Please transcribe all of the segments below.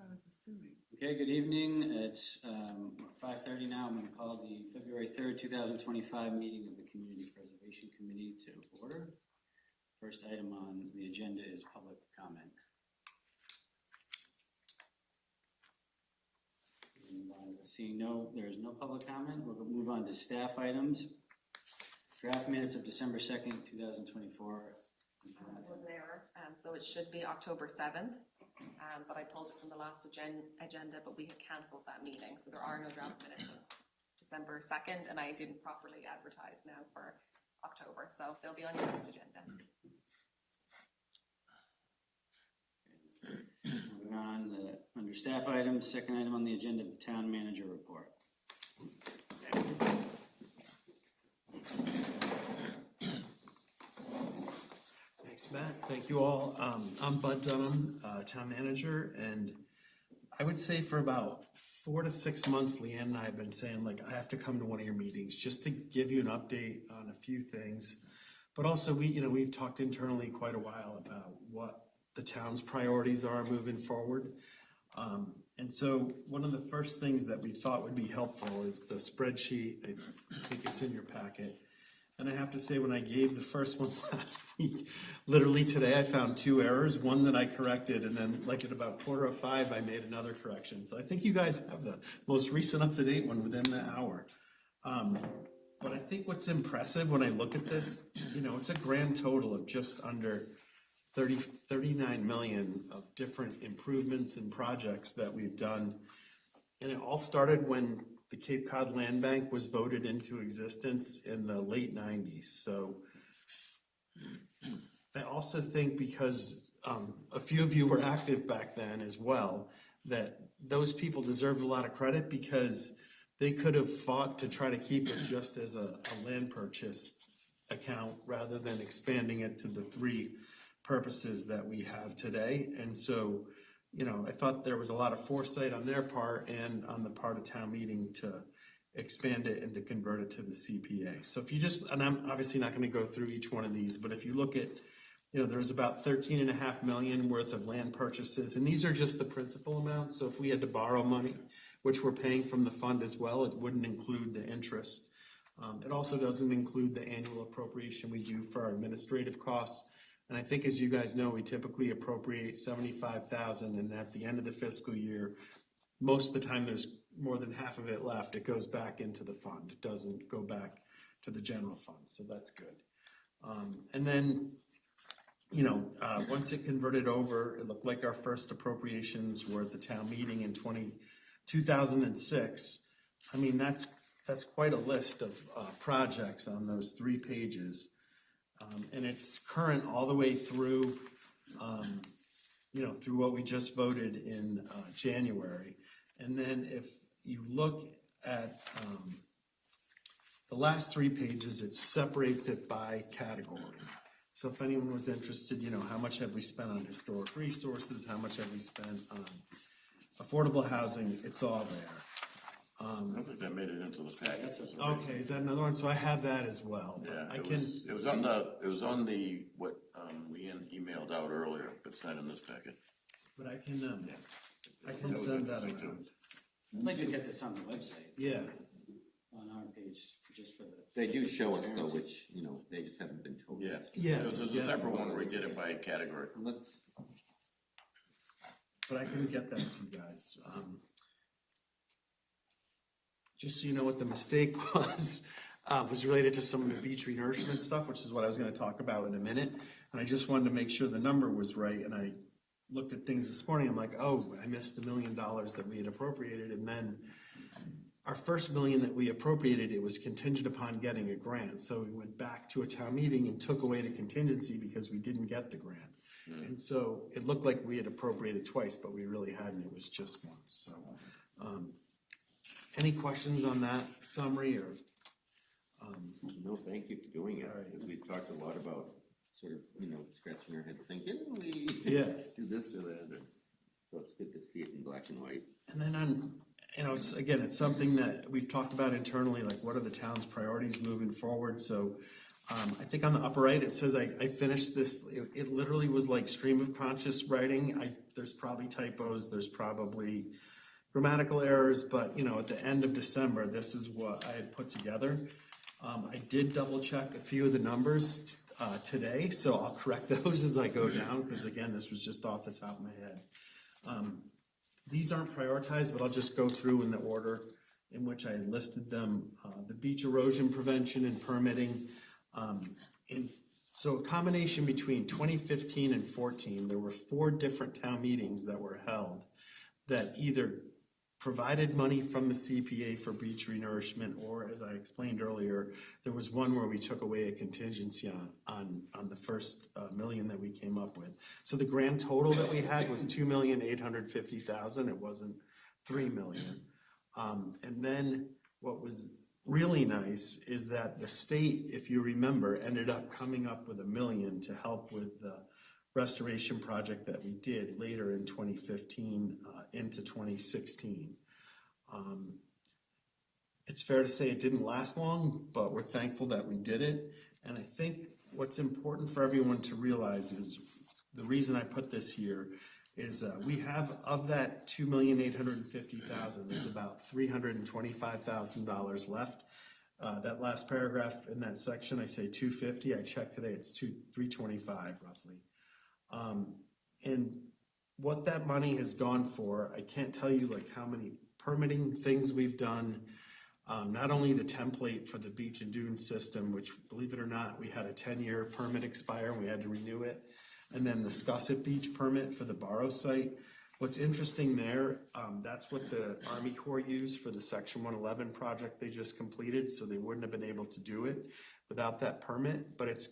was assuming. Okay, good evening. It's 5:30 now. I'm going to call the February 3rd, 2025 meeting of the Community Preservation Committee to order. First item on the agenda is public comment. Seeing there is no public comment, we'll move on to staff items. Draft minutes of December 2nd, 2024. It was an error, so it should be October 7th, but I pulled it from the last agenda, but we had cancelled that meeting, so there are no draft minutes of December 2nd, and I didn't properly advertise now for October, so they'll be on your next agenda. Moving on, under staff items, second item on the agenda, the town manager report. Thanks, Matt. Thank you all. I'm Bud Dunham, town manager, and I would say for about 4 to 6 months, Leanne and I have been saying, like, I have to come to one of your meetings just to give you an update on a few things. But also, we've talked internally quite a while about what the town's priorities are moving forward. And so one of the first things that we thought would be helpful is the spreadsheet. I think it's in your packet. And I have to say, when I gave the first one last week, literally today I found 2 errors, one that I corrected, and then like at about 4:45 I made another correction. So I think you guys have the most recent up-to-date one within the hour. But I think what's impressive when I look at this, it's a grand total of just under 39 million of different improvements and projects that we've done. And it all started when the Cape Cod Land Bank was voted into existence in the late 90s. So I also think because a few of you were active back then as well, that those people deserved a lot of credit because they could have fought to try to keep it just as a land purchase account rather than expanding it to the 3 purposes that we have today. And so, I thought there was a lot of foresight on their part and on the part of town meeting to expand it and to convert it to the CPA. So if you and I'm obviously not going to go through each one of these, but if you look at, there's about 13.5 million worth of land purchases, and these are just the principal amounts. So if we had to borrow money, which we're paying from the fund as well, it wouldn't include the interest. It also doesn't include the annual appropriation we do for our administrative costs. And I think, as you guys know, we typically appropriate $75,000, and at the end of the fiscal year, most of the time there's more than half of it left. It goes back into the fund. It doesn't go back to the general fund, so that's good. And then, once it converted over, it looked like our first appropriations were at the town meeting in 2006. I mean, that's quite a list of projects on those 3 pages. And it's current all the way through, through what we just voted in January. And then if you look at the last 3 pages, it separates it by category. So if anyone was interested, how much have we spent on historic resources, how much have we spent on affordable housing, it's all there. I don't think that made it into the packet. Okay, is that another one? So I have that as well. Yeah, it was on the what Leanne emailed out earlier, but it's not in this packet. But I can send that around. I'd like to get this on the website. Yeah. On our page, just for the. They do show us though, which, they just haven't been told. Yeah. Yes. There's a separate one where we did it by category. But I can get that to you guys. Just so you know what the mistake was related to some of the beach renourishment stuff, which is what I was going to talk about in a minute. And I just wanted to make sure the number was right. And I looked at things this morning. I'm like, oh, I missed $1 million that we had appropriated. And then our first $1 million that we appropriated, it was contingent upon getting a grant. So we went back to a town meeting and took away the contingency because we didn't get the grant. And so it looked like we had appropriated twice, but we really hadn't. It was just once. So. Any questions on that summary or? No, thank you for doing it, because we've talked a lot about sort of, scratching our heads thinking, we do this or that. So it's good to see it in black and white. And then on, it's something that we've talked about internally, like what are the town's priorities moving forward? So I think on the upper right, it says I finished this, it literally was like stream of conscious writing. There's probably typos, there's probably grammatical errors, but you know, at the end of December, this is what I had put together. I did double check a few of the numbers today, so I'll correct those as I go down, because again, this was just off the top of my head. These aren't prioritized, but I'll just go through in the order in which I listed them. The beach erosion prevention and permitting. So a combination between 2015 and 14, there were 4 different town meetings that were held that either provided money from the CPA for beach renourishment, or as I explained earlier, there was one where we took away a contingency on the first million that we came up with. So the grand total that we had was $2,850,000. It wasn't $3 million. And then what was really nice is that the state, if you remember, ended up coming up with $1 million to help with the restoration project that we did later in 2015 into 2016. It's fair to say it didn't last long, but we're thankful that we did it. And I think what's important for everyone to realize is the reason I put this here is we have, of that $2,850,000, there's about $325,000 left. That last paragraph in that section, I say 250. I checked today, it's 325 roughly. And what that money has gone for, I can't tell you like how many permitting things we've done. Not only the template for the beach and dune system, which, believe it or not, we had a 10-year permit expire and we had to renew it. And then the Scusset Beach permit for the Barrow site. What's interesting there, that's what the Army Corps used for the Section 111 project they just completed, so they wouldn't have been able to do it without that permit. But it's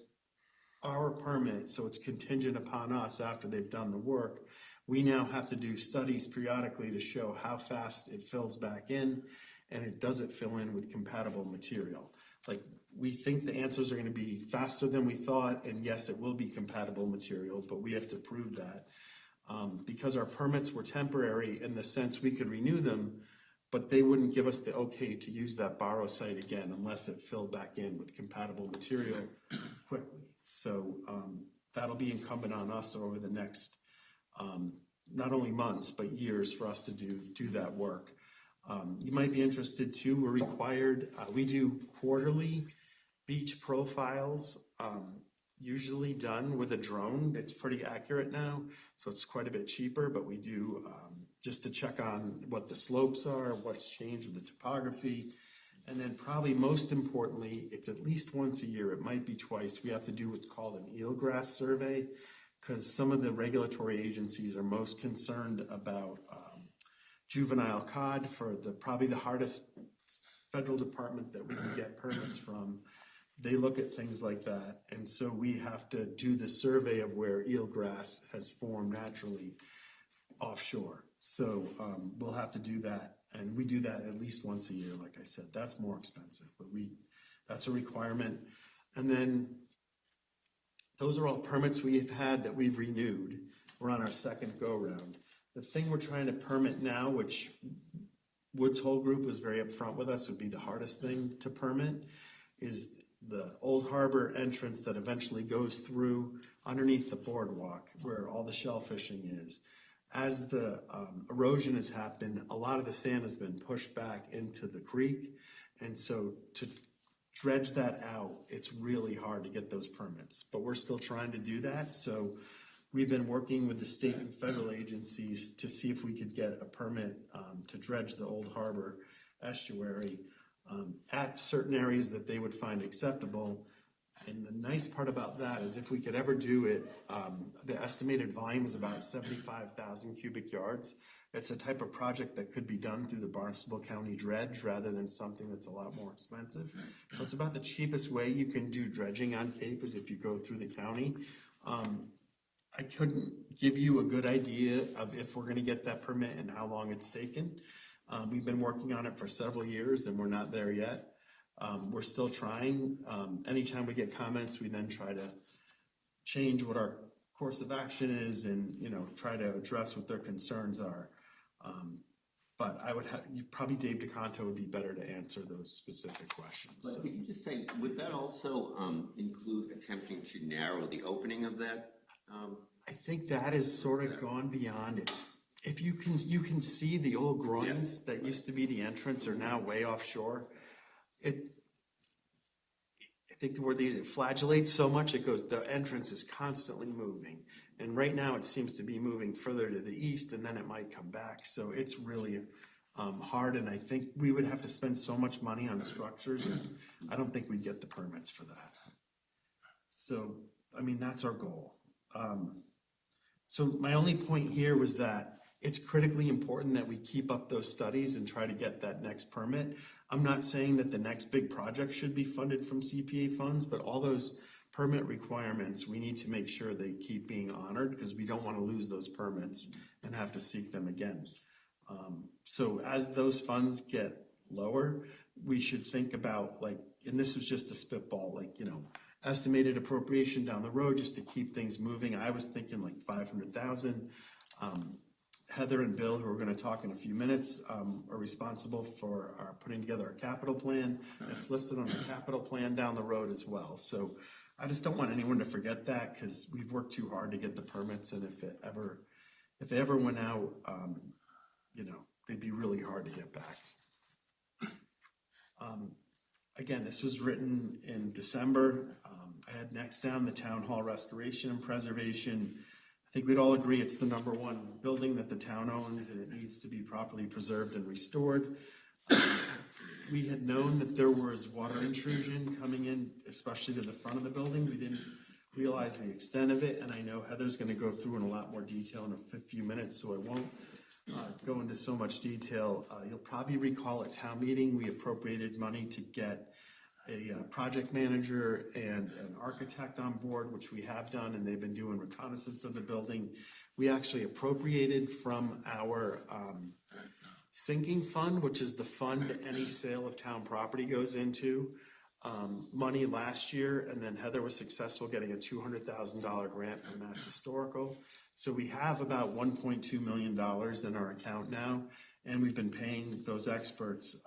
our permit, so it's contingent upon us after they've done the work. We now have to do studies periodically to show how fast it fills back in, and it doesn't fill in with compatible material. Like, we think the answers are going to be faster than we thought, and yes, it will be compatible material, but we have to prove that. Because our permits were temporary in the sense we could renew them, but they wouldn't give us the okay to use that Barrow site again unless it filled back in with compatible material quickly. So that'll be incumbent on us over the next not only months, but years for us to do that work. You might be interested too, we're required, we do quarterly beach profiles, usually done with a drone. It's pretty accurate now, so it's quite a bit cheaper, but we do just to check on what the slopes are, what's changed with the topography. And then probably most importantly, it's at least once a year, it might be twice, we have to do what's called an eelgrass survey, because some of the regulatory agencies are most concerned about juvenile cod for probably the hardest federal department that we can get permits from. They look at things like that, and so we have to do the survey of where eelgrass has formed naturally offshore. So we'll have to do that, and we do that at least once a year, like I said. That's more expensive, but that's a requirement. And then those are all permits we've had that we've renewed. We're on our second go-round. The thing we're trying to permit now, which Woods Hole Group was very upfront with us, would be the hardest thing to permit, is the Old Harbor entrance that eventually goes through underneath the boardwalk where all the shellfishing is. As the erosion has happened, a lot of the sand has been pushed back into the creek, and so to dredge that out, it's really hard to get those permits, but we're still trying to do that. So we've been working with the state and federal agencies to see if we could get a permit to dredge the Old Harbor estuary at certain areas that they would find acceptable. And the nice part about that is if we could ever do it, the estimated volume is about 75,000 cubic yards. It's a type of project that could be done through the Barnstable County dredge rather than something that's a lot more expensive. So it's about the cheapest way you can do dredging on Cape is if you go through the county. I couldn't give you a good idea of if we're going to get that permit and how long it's taken. We've been working on it for several years and we're not there yet. We're still trying. Anytime we get comments, we then try to change what our course of action is and, try to address what their concerns are. But I would have, probably Dave DeCanto would be better to answer those specific questions. But So. could you just say, would that also include attempting to narrow the opening of that? I think that is sort of gone beyond its, if you can see the old groins that used to be the entrance are now way offshore. I think the word it flagellates so much, it goes, the entrance is constantly moving. And right now it seems to be moving further to the east and then it might come back. So it's really hard, and I think we would have to spend so much money on structures and I don't think we'd get the permits for that. So, I mean, that's our goal. So my only point here was that it's critically important that we keep up those studies and try to get that next permit. I'm not saying that the next big project should be funded from CPA funds, but all those permit requirements, we need to make sure they keep being honored because we don't want to lose those permits and have to seek them again. So as those funds get lower, we should think about, like, and this was just a spitball, like, you know, estimated appropriation down the road just to keep things moving. I was thinking like 500,000. Heather and Bill, who are going to talk in a few minutes, are responsible for putting together our capital plan. It's listed on the capital plan down the road as well. So I just don't want anyone to forget that because we've worked too hard to get the permits, and if they ever went out, you know, they'd be really hard to get back. Again, this was written in December. I had next down the town hall restoration and preservation. I think we'd all agree it's the #1 building that the town owns and it needs to be properly preserved and restored. We had known that there was water intrusion coming in, especially to the front of the building. We didn't realize the extent of it, and I know Heather's going to go through in a lot more detail in a few minutes, so I won't go into so much detail. You'll probably recall at town meeting, we appropriated money to get a project manager and an architect on board, which we have done, and they've been doing reconnaissance of the building. We actually appropriated from our sinking fund, which is the fund any sale of town property goes into, money last year, and then Heather was successful getting a $200,000 grant from Mass Historical. So we have about $1.2 million in our account now, and we've been paying those experts.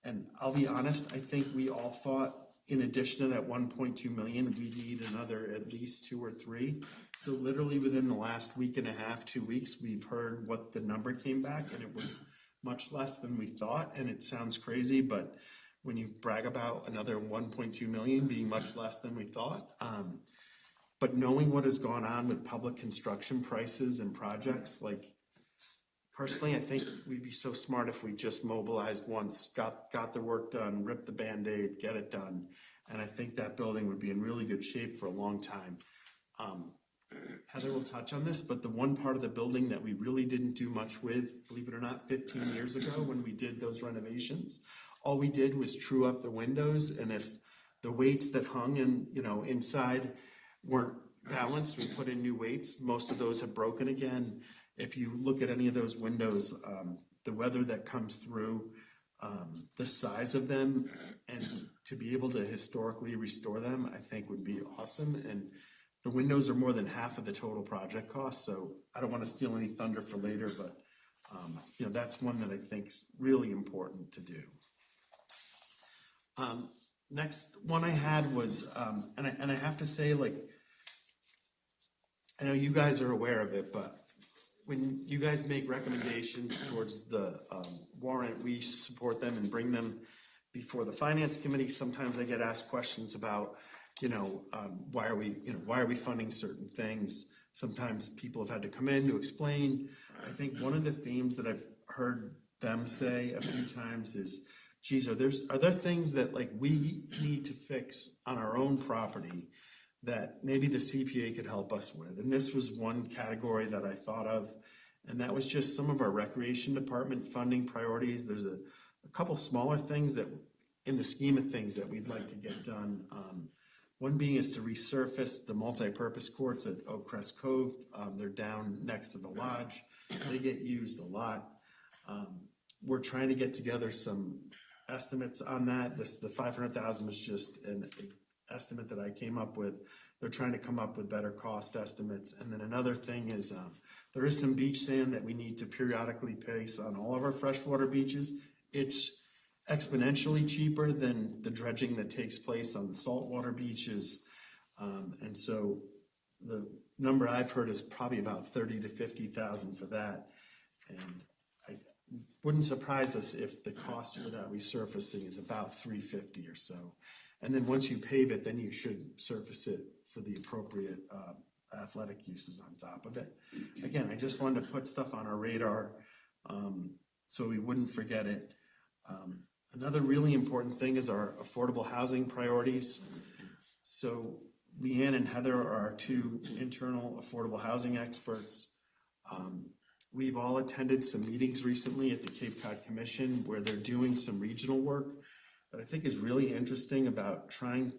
And I'll be honest, I think we all thought in addition to that 1.2 million, we need another at least 2 or 3. So literally within the last week and a half, 2 weeks, we've heard what the number came back, and it was much less than we thought. And it sounds crazy, but when you brag about another 1.2 million being much less than we thought, but knowing what has gone on with public construction prices and projects, like, personally, I think we'd be so smart if we just mobilized once, got the work done, ripped the Band-Aid, get it done. And I think that building would be in really good shape for a long time. Heather will touch on this, but the one part of the building that we really didn't do much with, believe it or not, 15 years ago when we did those renovations, all we did was true up the windows, and if the weights that hung in, you know, inside weren't balanced, we put in new weights. Most of those have broken again. If you look at any of those windows, the weather that comes through, the size of them, and to be able to historically restore them, I think would be awesome. And the windows are more than half of the total project cost, so I don't want to steal any thunder for later, but you know, that's one that I think is really important to do. Next one I had was, and I have to say, like, I know you guys are aware of it, but when you guys make recommendations towards the warrant, we support them and bring them before the finance committee. Sometimes I get asked questions about, you know, why are we funding certain things? Sometimes people have had to come in to explain. I think one of the themes that I've heard them say a few times is, geez, are there things that, like, we need to fix on our own property that maybe the CPA could help us with? And this was one category that I thought of, and that was just some of our recreation department funding priorities. There's a couple smaller things that, in the scheme of things, that we'd like to get done. One being is to resurface the multi-purpose courts at Oak Crest Cove. They're down next to the lodge. They get used a lot. We're trying to get together some estimates on that. The 500,000 was just an estimate that I came up with. They're trying to come up with better cost estimates. And then another thing is There is some beach sand that we need to periodically place on all of our freshwater beaches. It's exponentially cheaper than the dredging that takes place on the saltwater beaches. And so the number I've heard is probably about 30 to 50,000 for that. And I wouldn't surprise us if the cost for that resurfacing is about 350 or so. And then once you pave it, then you should surface it for the appropriate athletic uses on top of it. Again, I just wanted to put stuff on our radar so we wouldn't forget it. Another really important thing is our affordable housing priorities. So Leanne and Heather are our two internal affordable housing experts. We've all attended some meetings recently at the Cape Cod Commission where they're doing some regional work that I think is really interesting about trying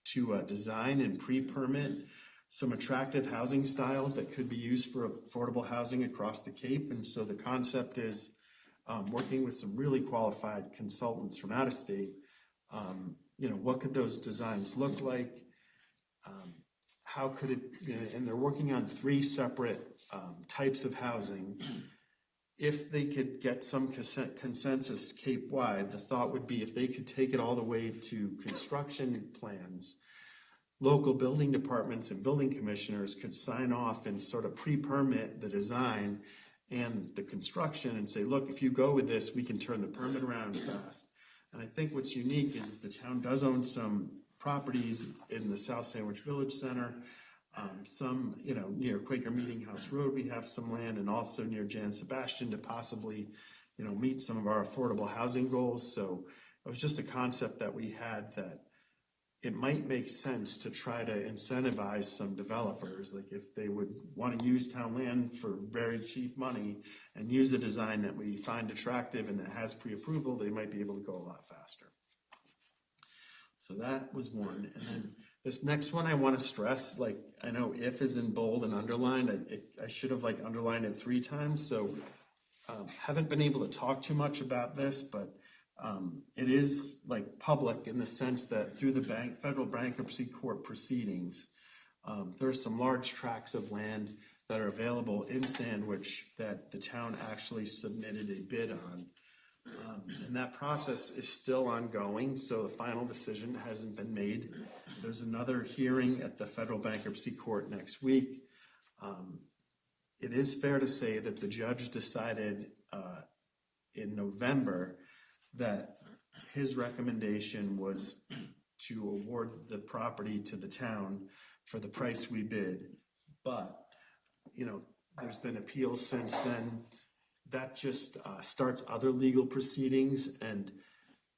to design and pre-permit some attractive housing styles that could be used for affordable housing across the Cape. And so the concept is working with some really qualified consultants from out of state. What could those designs look like? How could it, and they're working on 3 separate types of housing. If they could get some consensus Cape-wide, the thought would be if they could take it all the way to construction plans, local building departments and building commissioners could sign off and sort of pre-permit the design and the construction and say, look, if you go with this, we can turn the permit around fast. And I think what's unique is the town does own some properties in the South Sandwich Village Center, some, near Quaker Meeting House Road, we have some land, and also near Jan Sebastian to possibly, meet some of our affordable housing goals. So it was just a concept that we had that it might make sense to try to incentivize some developers, like if they would want to use town land for very cheap money and use a design that we find attractive and that has pre-approval, they might be able to go a lot faster. So that was one. And then this next one I want to stress, I know if is in bold and underlined. I should have underlined it 3 times. So haven't been able to talk too much about this, but it is public in the sense that through the federal bankruptcy court proceedings, there are some large tracts of land that are available in Sandwich that the town actually submitted a bid on. And that process is still ongoing, so the final decision hasn't been made. There's another hearing at the federal bankruptcy court next week. It is fair to say that the judge decided in November that his recommendation was to award the property to the town for the price we bid. But, there's been appeals since then. That just starts other legal proceedings, and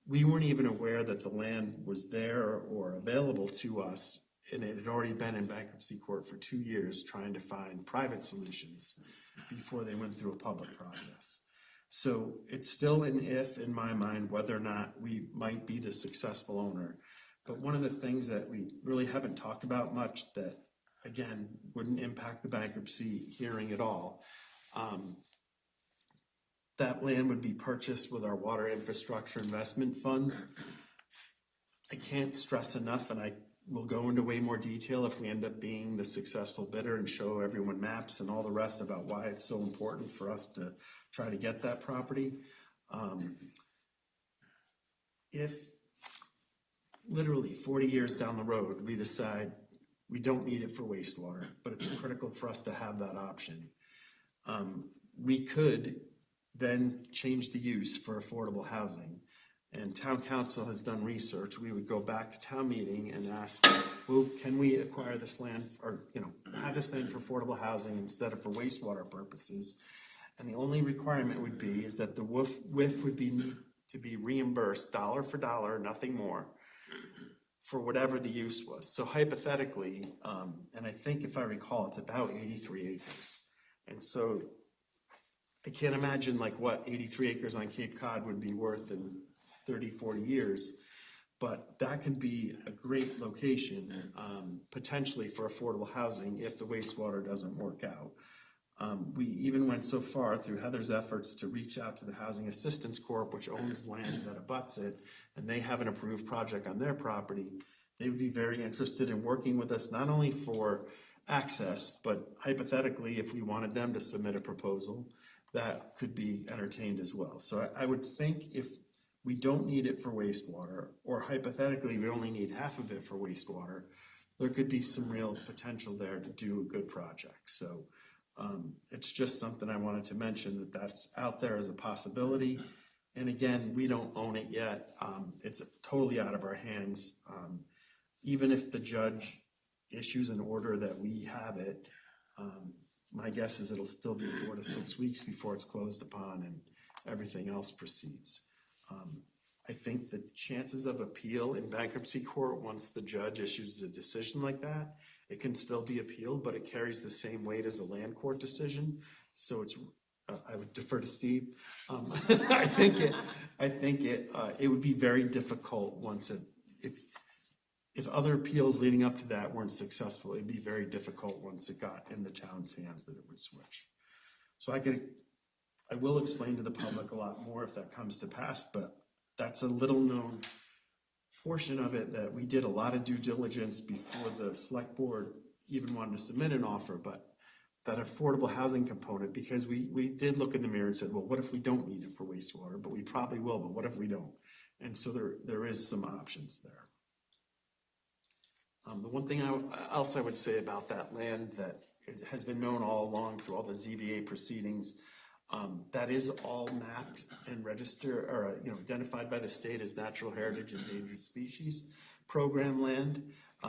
we weren't even aware that the land was there or available to us, and it had already been in bankruptcy court for 2 years trying to find private solutions before they went through a public process. So it's still an if in my mind whether or not we might be the successful owner. But one of the things that we really haven't talked about much that, again, wouldn't impact the bankruptcy hearing at all, that land would be purchased with our water infrastructure investment funds. I can't stress enough, and I will go into way more detail if we end up being the successful bidder and show everyone maps and all the rest about why it's so important for us to try to get that property. If literally 40 years down the road, we decide we don't need it for wastewater, but it's critical for us to have that option, we could then change the use for affordable housing. And town council has done research. We would go back to town meeting and ask, well, can we acquire this land or, have this land for affordable housing instead of for wastewater purposes? And the only requirement would be is that the WIF would need to be reimbursed dollar for dollar, nothing more, for whatever the use was. So hypothetically, and I think if I recall, it's about 83 acres. And so I can't imagine what 83 acres on Cape Cod would be worth in 30, 40 years, but that could be a great location potentially for affordable housing if the wastewater doesn't work out. We even went so far through Heather's efforts to reach out to the Housing Assistance Corp, which owns land that abuts it, and they have an approved project on their property. They would be very interested in working with us, not only for access, but hypothetically, if we wanted them to submit a proposal, that could be entertained as well. So I would think if we don't need it for wastewater, or hypothetically, we only need half of it for wastewater, there could be some real potential there to do a good project. So it's just something I wanted to mention, that that's out there as a possibility. And again, we don't own it yet. It's totally out of our hands. Even if the judge issues an order that we have it, my guess is it'll still be 4 to 6 weeks before it's closed upon and everything else proceeds. I think the chances of appeal in bankruptcy court, once the judge issues a decision like that, it can still be appealed, but it carries the same weight as a land court decision. So it's, I would defer to Steve. I think it would be very difficult once if other appeals leading up to that weren't successful, it'd be very difficult once it got in the town's hands that it would switch. So I will explain to the public a lot more if that comes to pass, but that's a little known portion of it, that we did a lot of due diligence before the select board even wanted to submit an offer, but that affordable housing component, because we did look in the mirror and said, well, what if we don't need it for wastewater? But we probably will, but what if we don't? And so there is some options there. The one thing else I would say about that land that has been known all along through all the ZBA proceedings, that is all mapped and registered, or identified by the state as natural heritage endangered species program land.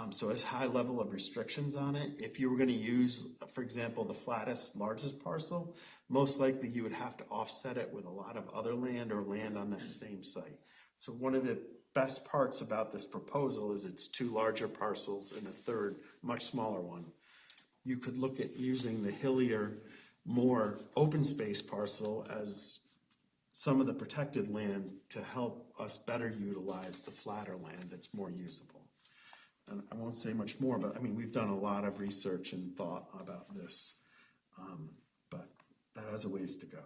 So it has high level of restrictions on it. If you were going to use, for example, the flattest, largest parcel, most likely you would have to offset it with a lot of other land or land on that same site. So one of the best parts about this proposal is it's 2 larger parcels and a third, much smaller one. You could look at using the hillier, more open space parcel as some of the protected land to help us better utilize the flatter land that's more usable. And I won't say much more, but I mean, we've done a lot of research and thought about this, but that has a ways to go.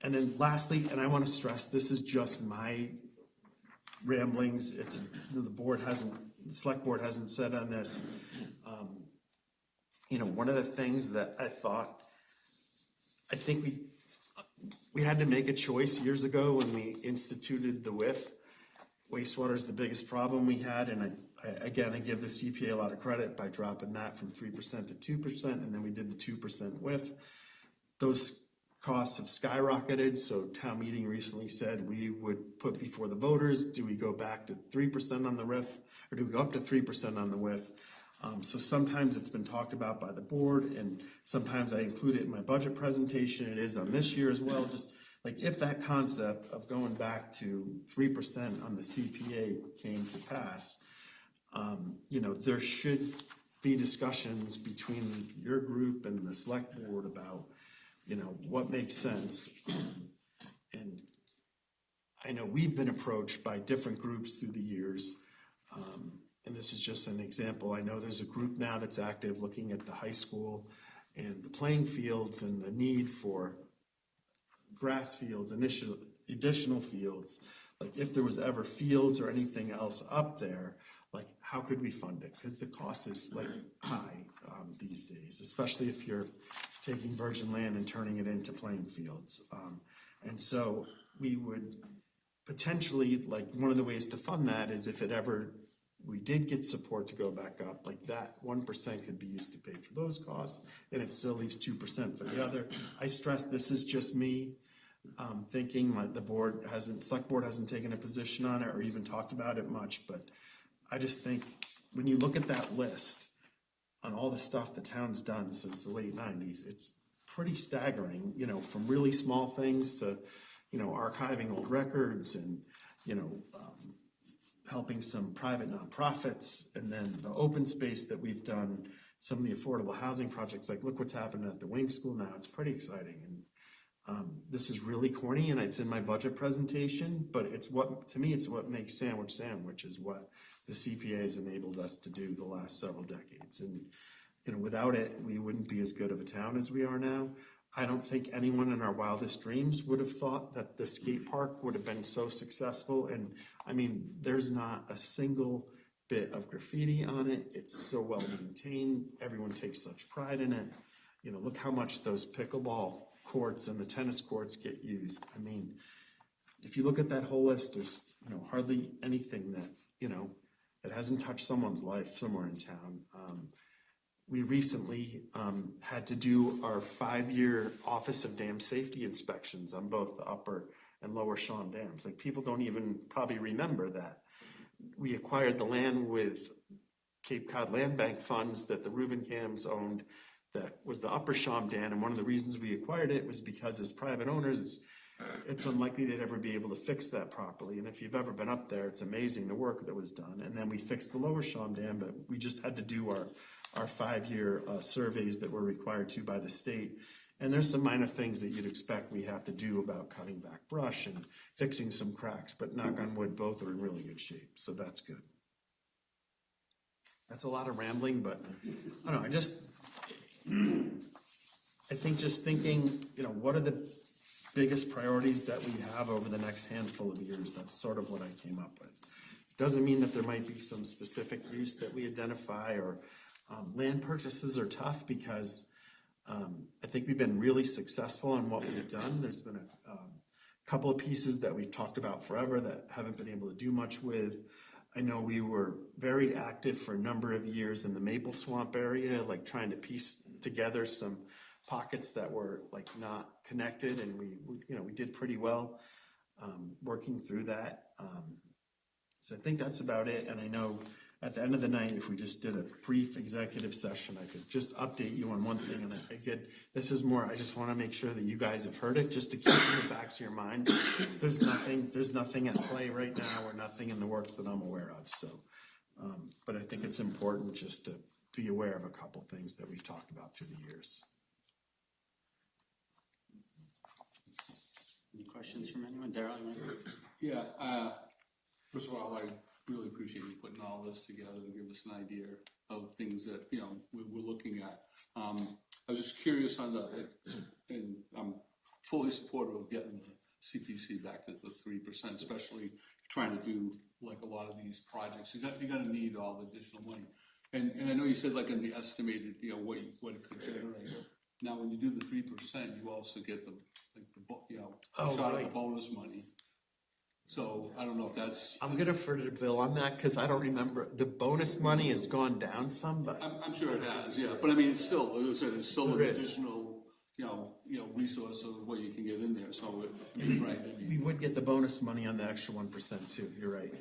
And then lastly, and I want to stress, this is just my ramblings. It's the select board hasn't said on this. One of the things that I think we had to make a choice years ago when we instituted the WIF. Wastewater is the biggest problem we had, and I give the CPA a lot of credit by dropping that from 3% to 2%, and then we did the 2% WIF. Those costs have skyrocketed, so town meeting recently said we would put before the voters, do we go back to 3% on the RIF, or do we go up to 3% on the WIF? So sometimes it's been talked about by the board, and sometimes I include it in my budget presentation. It is on this year as well. Just like if that concept of going back to 3% on the CPA came to pass, there should be discussions between your group and the select board about what makes sense. And I know we've been approached by different groups through the years, and this is just an example. I know there's a group now that's active looking at the high school and the playing fields and the need for grass fields, additional fields. Like if there was ever fields or anything else up there, like how could we fund it? Because the cost is like high these days, especially if you're taking virgin land and turning it into playing fields. And so we would potentially, like one of the ways to fund that is if we did get support to go back up, like that 1% could be used to pay for those costs, and it still leaves 2% for the other. I stress this is just me thinking. The select board hasn't taken a position on it or even talked about it much, but I just think when you look at that list on all the stuff the town's done since the late 90s, it's pretty staggering, from really small things to, archiving old records and, helping some private nonprofits, and then the open space that we've done, some of the affordable housing projects. Like look what's happened at the Wing School now. It's pretty exciting. And this is really corny and it's in my budget presentation, but to me it's what makes Sandwich, is what the CPA has enabled us to do the last several decades. And without it, we wouldn't be as good of a town as we are now. I don't think anyone in our wildest dreams would have thought that the skate park would have been so successful. And I mean, there's not a single bit of graffiti on it. It's so well maintained. Everyone takes such pride in it. You know, look how much those pickleball courts and the tennis courts get used. I mean, if you look at that whole list, there's, you know, hardly anything that, you know, that hasn't touched someone's life somewhere in town. We recently had to do our 5-year Office of Dam Safety inspections on both the upper and lower Shawm dams. Like, people don't even probably remember that. We acquired the land with Cape Cod Land Bank funds that the Rubenskam's owned. That was the upper Shawm Dam, and one of the reasons we acquired it was because as private owners, it's unlikely they'd ever be able to fix that properly. And if you've ever been up there, it's amazing the work that was done. And then we fixed the lower Shawm Dam, but we just had to do our 5-year surveys that were required to by the state. And there's some minor things that you'd expect we have to do about cutting back brush and fixing some cracks, but knock on wood, both are in really good shape, so that's good. That's a lot of rambling, but I don't know, I think just thinking, you know, what are the biggest priorities that we have over the next handful of years? That's sort of what I came up with. Doesn't mean that there might be some specific use that we identify, or land purchases are tough because I think we've been really successful in what we've done. There's been a couple of pieces that we've talked about forever that haven't been able to do much with. I know we were very active for a number of years in the Maple Swamp area, like trying to piece together some pockets that were like not connected, and we did pretty well working through that. So I think that's about it. And I know at the end of the night, if we just did a brief executive session, I could just update you on one thing. And this is more, I just want to make sure that you guys have heard it, just to keep it in the backs of your mind. There's nothing at play right now, or nothing in the works that I'm aware of. So, but I think it's important just to be aware of a couple things that we've talked about through the years. Any questions from anyone? Darryl, you want to? Yeah, first of all, I really appreciate you putting all this together to give us an idea of things that, you know, we're looking at. I was just curious on and I'm fully supportive of getting the CPC back to the 3%, especially trying to do like a lot of these projects. You're gonna need all the additional money. And I know you said like in the estimated, you know, what it could generate. Now, when you do the 3%, you also get the shot of the bonus money. So I don't know if that's. I'm gonna defer to Bill on that because I don't remember. The bonus money has gone down some, but I'm sure it has, yeah. But I mean, it's still, like I said, it's still an additional, you know, resource of what you can get in there. So I mean, right. I mean, we would get the bonus money on the extra 1% too. You're right.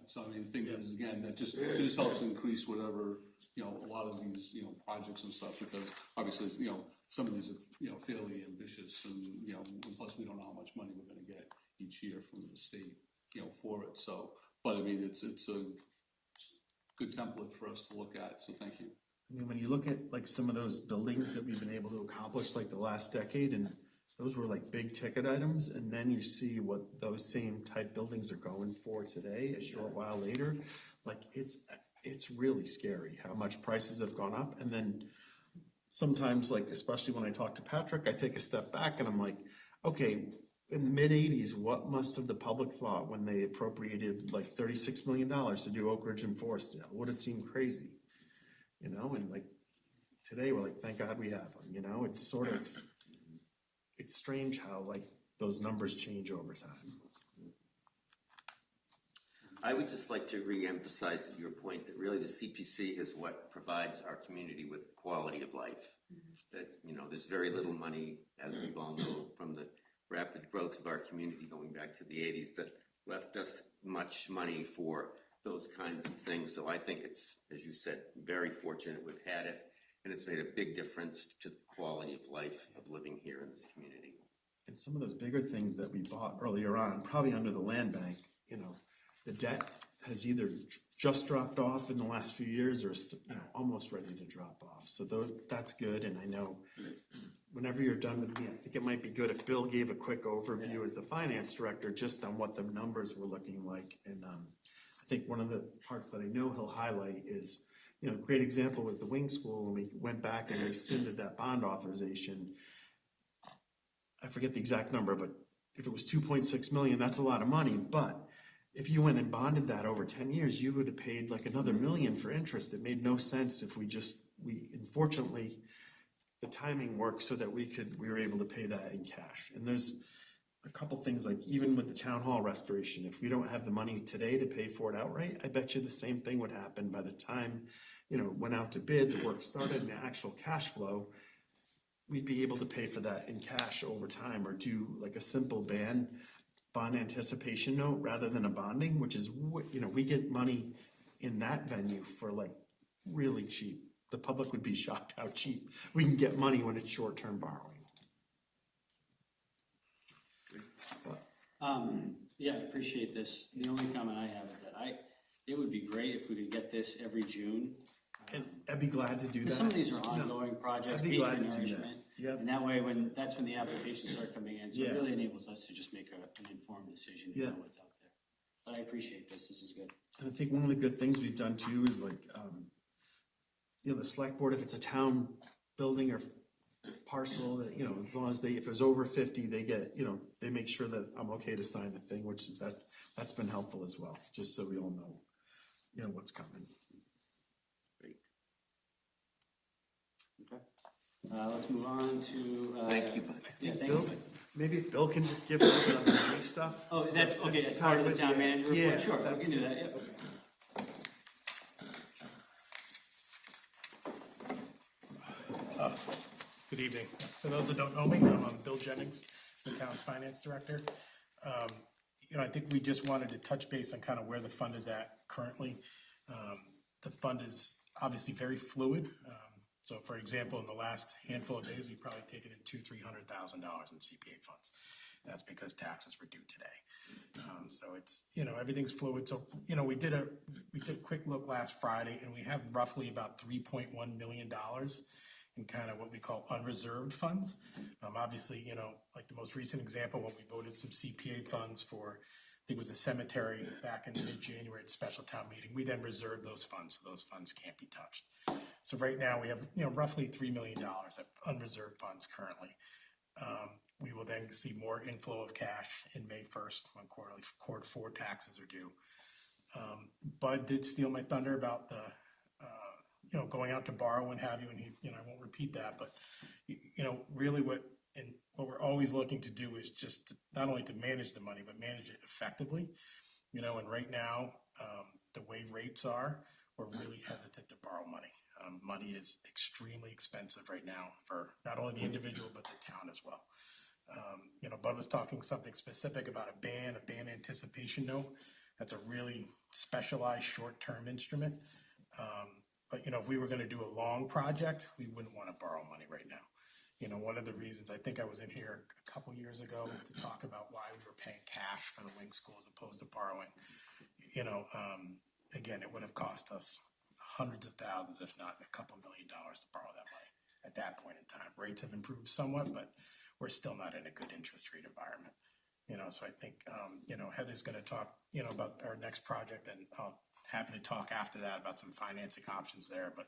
So I mean, the thing is, again, that it just helps increase whatever, you know, a lot of these, you know, projects and stuff, because obviously, you know, some of these are, you know, fairly ambitious, and, you know, and plus we don't know how much money we're gonna get each year from the state, you know, for it. So, but I mean, it's a good template for us to look at, so thank you. I mean, when you look at like some of those buildings that we've been able to accomplish like the last decade, and those were like big ticket items, and then you see what those same type buildings are going for today a short while later, like it's really scary how much prices have gone up. And then sometimes, like especially when I talk to Patrick, I take a step back and I'm like, okay, in the mid-'80s, what must have the public thought when they appropriated like $36 million to do Oak Ridge and Forestdale? Would have seemed crazy, you know? And like today we're like, thank God we have them, you know? It's sort of, it's strange how like those numbers change over time. I would just like to re-emphasize to your point that really the CPC is what provides our community with quality of life. That, you know, there's very little money, as we all know, from the rapid growth of our community going back to the 80s, that left us much money for those kinds of things. So I think it's, as you said, very fortunate we've had it, and it's made a big difference to the quality of life of living here in this community. And some of those bigger things that we bought earlier on, probably under the land bank, you know, the debt has either just dropped off in the last few years or almost ready to drop off. So that's good. And I know whenever you're done with me, I think it might be good if Bill gave a quick overview as the finance director just on what the numbers were looking like. And I think one of the parts that I know he'll highlight is, you know, a great example was the wing school when we went back and rescinded that bond authorization. I forget the exact number, but if it was 2.6 million, that's a lot of money. But if you went and bonded that over 10 years, you would have paid like another $1 million for interest. It made no sense if unfortunately, the timing worked so that we were able to pay that in cash. And there's a couple things, like even with the town hall restoration, if we don't have the money today to pay for it outright, I bet you the same thing would happen by the time, went out to bid, the work started, and the actual cash flow, we'd be able to pay for that in cash over time, or do like a simple bond anticipation note rather than a bonding, which is, we get money in that venue for like really cheap. The public would be shocked how cheap we can get money when it's short-term borrowing. Yeah, I appreciate this. The only comment I have is that it would be great if we could get this every June. And I'd be glad to do that. Some of these are ongoing projects, I'd be Pay for glad to do that. Nourishment. Yep. And that way, that's when the applications start coming in. So Yeah. it really enables us to just make an informed decision to Yeah. know what's out there. But I appreciate this. This is good. And I think one of the good things we've done too is like, the select board, if it's a town building or parcel that, as long as if it was over 50, they get, they make sure that I'm okay to sign the thing, which is, that's been helpful as well, just so we all know, what's coming. Great. Okay. Let's move on to. Thank you, bud. Yeah, thank Bill, you. maybe if Bill can just give a little bit of the money stuff. Oh, that's okay. That's part tied of the with town manager report. Yeah, Sure, we that's- can do that. Yeah. Good evening. For those that don't know me, I'm Bill Jennings, the town's finance director. I think we just wanted to touch base on kind of where the fund is at currently. The fund is obviously very fluid. So for example, in the last handful of days, we've probably taken in $200,000-$300,000 in CPA funds. That's because taxes were due today. So it's, everything's fluid. So, we did a quick look last Friday, and we have roughly about $3.1 million in kind of what we call unreserved funds. Obviously, like the most recent example, when we voted some CPA funds for, I think it was a cemetery back in mid-January at special town meeting, we then reserved those funds, so those funds can't be touched. So right now we have, roughly $3 million of unreserved funds currently. We will then see more inflow of cash in May 1st when quarter four taxes are due. Bud did steal my thunder about the, going out to borrow and have you, and I won't repeat that, but, really what we're always looking to do is just not only to manage the money, but manage it effectively, and right now, the way rates are, we're really hesitant to borrow money. Money is extremely expensive right now for not only the individual, but the town as well. Bud was talking something specific about a ban anticipation note. That's a really specialized short-term instrument. But, if we were going to do a long project, we wouldn't want to borrow money right now. One of the reasons, I think I was in here a couple years ago to talk about why we were paying cash for the wing school as opposed to borrowing. Again, it would have cost us hundreds of thousands, if not a couple $1 million to borrow that money at that point in time. Rates have improved somewhat, but we're still not in a good interest rate environment. So I think, Heather's going to talk, about our next project, and I'll happy to talk after that about some financing options there. But,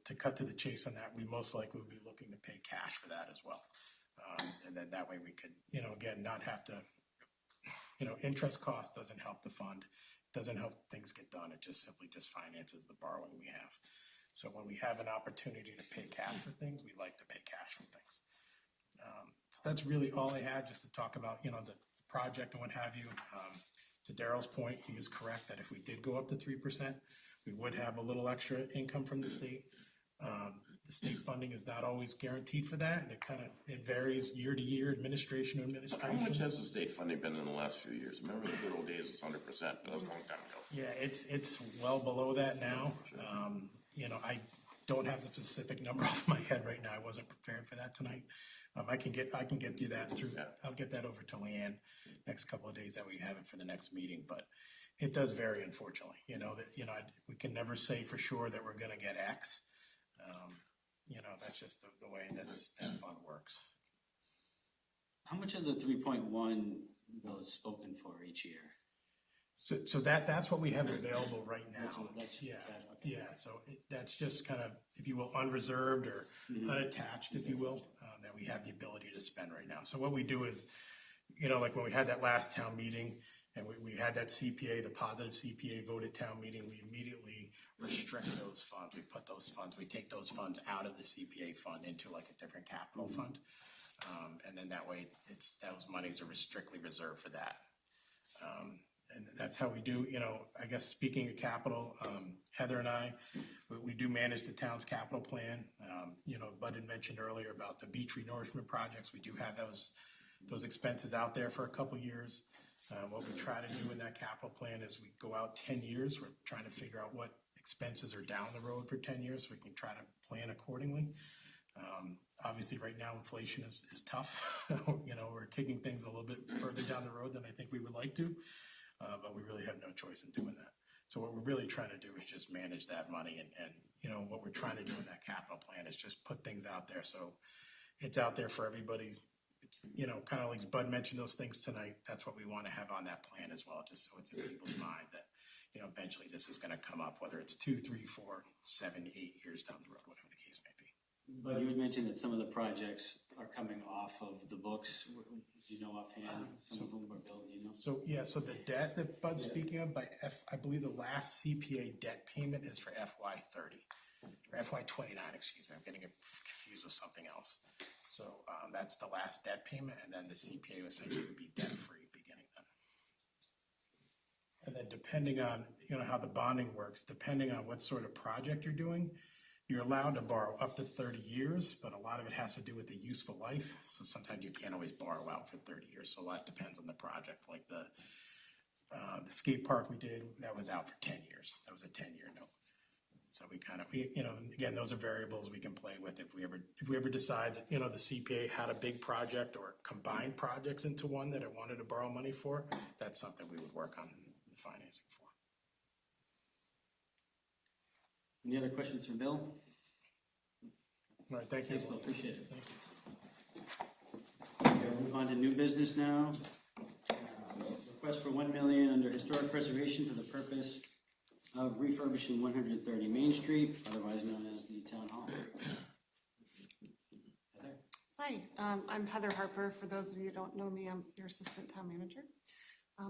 to cut to the chase on that, we most likely would be looking to pay cash for that as well. And then that way we could, again, not have to, interest cost doesn't help the fund. It doesn't help things get done. It just simply finances the borrowing we have. So when we have an opportunity to pay cash for things, we like to pay cash for things. So that's really all I had, just to talk about, the project and what have you. To Darrell's point, he is correct that if we did go up to 3%, we would have a little extra income from the state. The state funding is not always guaranteed for that, and it varies year to year, administration to How administration. much has the state funding been in the last few years? Remember the good old days, it's 100%, but that was a long time ago. Yeah, it's well below that now. I don't have the specific number off my head right now. I wasn't prepared for that tonight. I can get you that through. Yeah. I'll get that over to Leanne next couple of days that we have it for the next meeting. But it does vary, unfortunately. We can never say for sure that we're going to get X. That's just the way that fund works. How much of the 3.1 bill is spoken for each year? So that's what we have available right now. That's Yeah. okay. Yeah, so that's just kind of, if you will, unreserved or unattached, if you will, that we have the ability to spend right now. So what we do is, like when we had that last town meeting, and we had that CPA, the positive CPA vote at town meeting, we immediately restrict those funds. We take those funds out of the CPA fund into like a different capital fund. And then that way, those monies are strictly reserved for that. And that's how we do, I guess speaking of capital, Heather and I, we do manage the town's capital plan. Bud had mentioned earlier about the beach renourishment projects. We do have those expenses out there for a couple years. What we try to do in that capital plan is we go out 10 years. We're trying to figure out what expenses are down the road for 10 years so we can try to plan accordingly. Obviously, right now, inflation is tough. We're kicking things a little bit further down the road than I think we would like to, but we really have no choice in doing that. So what we're really trying to do is just manage that money, and what we're trying to do in that capital plan is just put things out there so it's out there for everybody's. It's kind of like Bud mentioned those things tonight. That's what we want to have on that plan as well, just so it's in people's mind that eventually this is going to come up, whether it's 2, 3, 4, 7, 8 years down the road, whatever the case may be. But you had mentioned that some of the projects are coming off of the books. Do you know offhand? Some of them were billed, So the debt that Bud's speaking of, I believe the last CPA debt payment is for FY30, or FY29, excuse me. I'm getting confused with something else. So that's the last debt payment, and then the CPA essentially would be debt-free beginning then. And then depending on, how the bonding works, depending on what sort of project you're doing, you're allowed to borrow up to 30 years, but a lot of it has to do with the useful life. So sometimes you can't always borrow out for 30 years. So a lot depends on the project. Like the skate park we did, that was out for 10 years. That was a 10-year note. So we again, those are variables we can play with if we ever decide that, the CPA had a big project or combined projects into one that it wanted to borrow money for. That's something we would work on the financing for. Any other questions for Bill? All right, thank you. Thanks, Bill. Appreciate it. Thank you. Okay, we'll move on to new business now. Request for $1 million under historic preservation for the purpose of refurbishing 130 Main Street, otherwise known as the Town Hall. Heather? Hi, I'm Heather Harper. For those of you who don't know me, I'm your assistant town manager.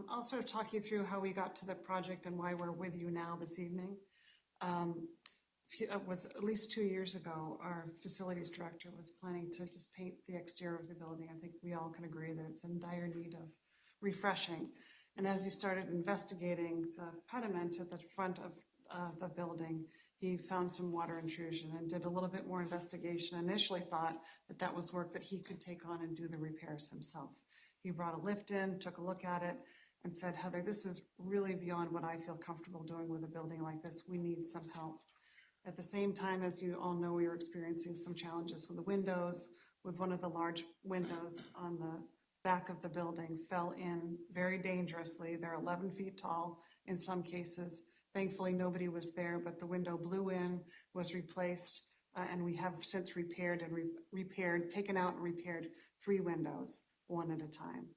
I'll sort of talk you through how we got to the project and why we're with you now this evening. It was at least 2 years ago, our facilities director was planning to just paint the exterior of the building. I think we all can agree that it's in dire need of refreshing. And as he started investigating the pediment at the front of the building, he found some water intrusion and did a little bit more investigation. Initially thought that that was work that he could take on and do the repairs himself. He brought a lift in, took a look at it, and said, Heather, this is really beyond what I feel comfortable doing with a building like this. We need some help. At the same time, as you all know, we were experiencing some challenges with the windows, with one of the large windows on the back of the building fell in very dangerously. They're 11 feet tall in some cases. Thankfully, nobody was there, but the window blew in, was replaced, and we have since repaired and taken out and repaired 3 windows, one at a time.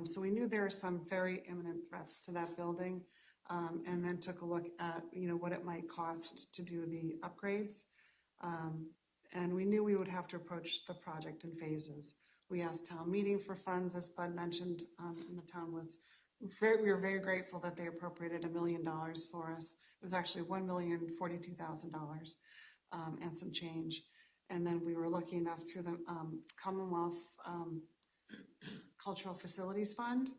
So we knew there were some very imminent threats to that building, and then took a look at what it might cost to do the upgrades. And we knew we would have to approach the project in phases. We asked town meeting for funds, as Bud mentioned, and the town we were very grateful that they appropriated $1 million for us. It was actually $1,042,000 and some change. And then we were lucky enough through the Commonwealth Cultural Facilities Fund.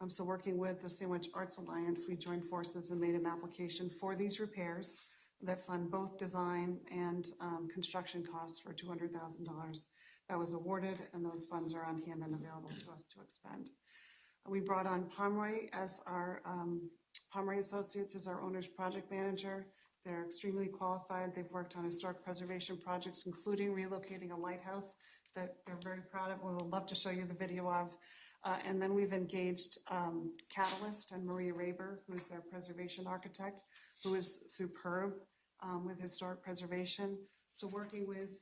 So working with the Sandwich Arts Alliance, we joined forces and made an application for these repairs that fund both design and construction costs for $200,000. That was awarded, and those funds are on hand and available to us to expend. We brought on Pomeroy as our Pomeroy Associates as our owner's project manager. They're extremely qualified. They've worked on historic preservation projects, including relocating a lighthouse that they're very proud of. We would love to show you the video of. And then we've engaged Catalyst and Maria Raber, who is their preservation architect, who is superb with historic preservation. So working with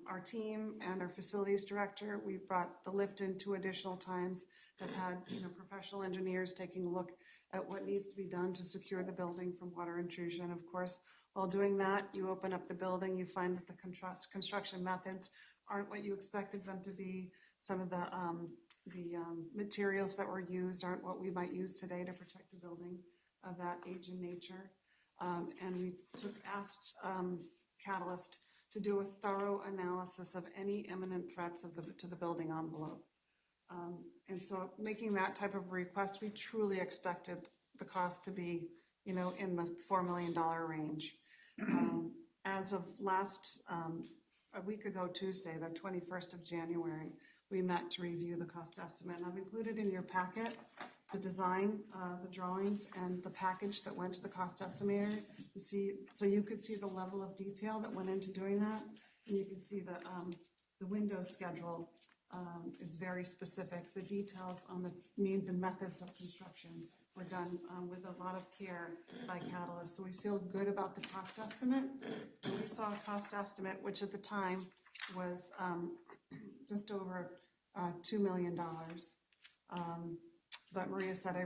our team and our facilities director, we brought the lift in 2 additional times, have had professional engineers taking a look at what needs to be done to secure the building from water intrusion. Of course, while doing that, you open up the building, you find that the construction methods aren't what you expected them to be. Some of the materials that were used aren't what we might use today to protect a building of that age and nature. And we asked Catalyst to do a thorough analysis of any imminent threats to the building envelope. And so making that type of request, we truly expected the cost to be, in the $4 million range. As of a week ago Tuesday, the 21st of January, we met to review the cost estimate. And I've included in your packet the design, the drawings, and the package that went to the cost estimator to see, so you could see the level of detail that went into doing that. And you can see the window schedule is very specific. The details on the means and methods of construction were done with a lot of care by Catalyst. So we feel good about the cost estimate. And we saw a cost estimate, which at the time was just over $2 million. But Maria said,